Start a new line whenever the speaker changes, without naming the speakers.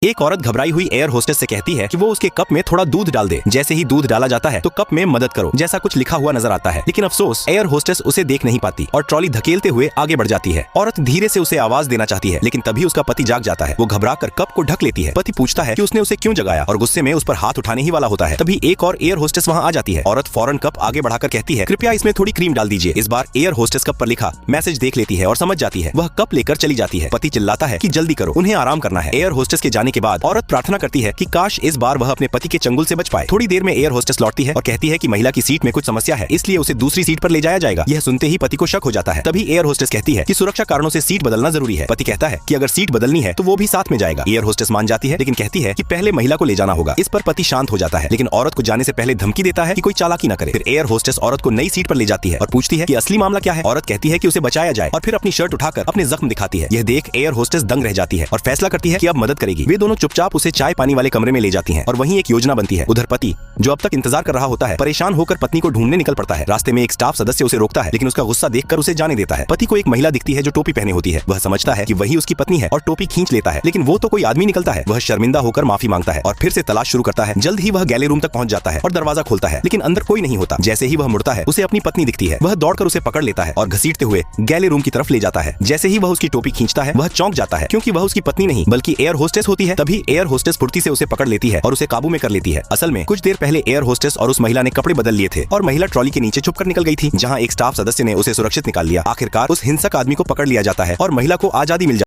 एक औरत घबराई हुई एयर होस्टेस से कहती है कि वो उसके कप में थोड़ा दूध डाल दे। जैसे ही दूध डाला जाता है तो कप में मदद करो जैसा कुछ लिखा हुआ नजर आता है, लेकिन अफसोस एयर होस्टेस उसे देख नहीं पाती और ट्रॉली धकेलते हुए आगे बढ़ जाती है। औरत धीरे से उसे आवाज देना चाहती है, लेकिन तभी उसका पति जाग जाता है। वो घबराकर कप को ढक लेती है। पति पूछता है कि उसने उसे क्यों जगाया और गुस्से में उस पर हाथ उठाने ही वाला होता है। तभी एक और एयर होस्टेस वहाँ आ जाती है। औरत फौरन कप आगे बढ़ाकर कहती है, कृपया इसमें थोड़ी क्रीम डाल दीजिए। इस बार एयर होस्टेस कप पर लिखा मैसेज देख लेती है और समझ जाती है। वह कप लेकर चली जाती है। पति चिल्लाता है कि जल्दी करो, उन्हें आराम करना है। एयर होस्टेस के जाने के बाद औरत प्रार्थना करती है कि काश इस बार वह अपने पति के चंगुल से बच पाए। थोड़ी देर में एयर होस्टेस लौटती है और कहती है कि महिला की सीट में कुछ समस्या है, इसलिए उसे दूसरी सीट पर ले जाया जाएगा। यह सुनते ही पति को शक हो जाता है। तभी एयर होस्टेस कहती है कि सुरक्षा कारणों से सीट बदलना जरूरी है। पति कहता है कि अगर सीट बदलनी है तो वो भी साथ में जाएगा। एयर होस्टेस मान जाती है, लेकिन कहती है कि पहले महिला को ले जाना होगा। इस पर पति शांत हो जाता है, लेकिन औरत को जाने से पहले धमकी देता है कि कोई चालाकी न करे। फिर एयर होस्टेस औरत को नई सीट पर ले जाती है और पूछती है कि असली मामला क्या है। औरत कहती है कि उसे बचाया जाए और फिर अपनी शर्ट उठाकर अपने जख्म दिखाती है। यह देख एयर होस्टेस दंग रह जाती है और फैसला करती है कि अब मदद करेगी। वे दोनों चुपचाप उसे चाय पानी वाले कमरे में ले जाती हैं और वहीं एक योजना बनती है। उधर पति, जो अब तक इंतजार कर रहा होता है, परेशान होकर पत्नी को ढूंढने निकल पड़ता है। रास्ते में एक स्टाफ सदस्य उसे रोकता है, लेकिन उसका गुस्सा देखकर उसे जाने देता है। पति को एक महिला दिखती है जो टोपी पहने होती है। वह समझता है कि वही उसकी पत्नी है और टोपी खींच लेता है, लेकिन वो तो कोई आदमी निकलता है। वह शर्मिंदा होकर माफी मांगता है और फिर से तलाश शुरू करता है। जल्द ही वह गैलरी रूम तक पहुंच जाता है और दरवाजा खोलता है, लेकिन अंदर कोई नहीं होता। जैसे ही वह मुड़ता है उसे अपनी पत्नी दिखती है। वह दौड़कर उसे पकड़ लेता है और घसीटते हुए गैलरी रूम की तरफ ले जाता है। जैसे ही वह उसकी टोपी खींचता है वह चौंक जाता है, क्योंकि वह उसकी पत्नी नहीं बल्कि एयर होस्टेस होती है। तभी एयर होस्टेस फुर्ती से उसे पकड़ लेती है और उसे काबू में कर लेती है। असल में कुछ देर पहले एयर होस्टेस और उस महिला ने कपड़े बदल लिए थे और महिला ट्रॉली के नीचे छुपकर निकल गई थी, जहां एक स्टाफ सदस्य ने उसे सुरक्षित निकाल लिया। आखिरकार उस हिंसक आदमी को पकड़ लिया जाता है और महिला को आजादी मिल जाती है।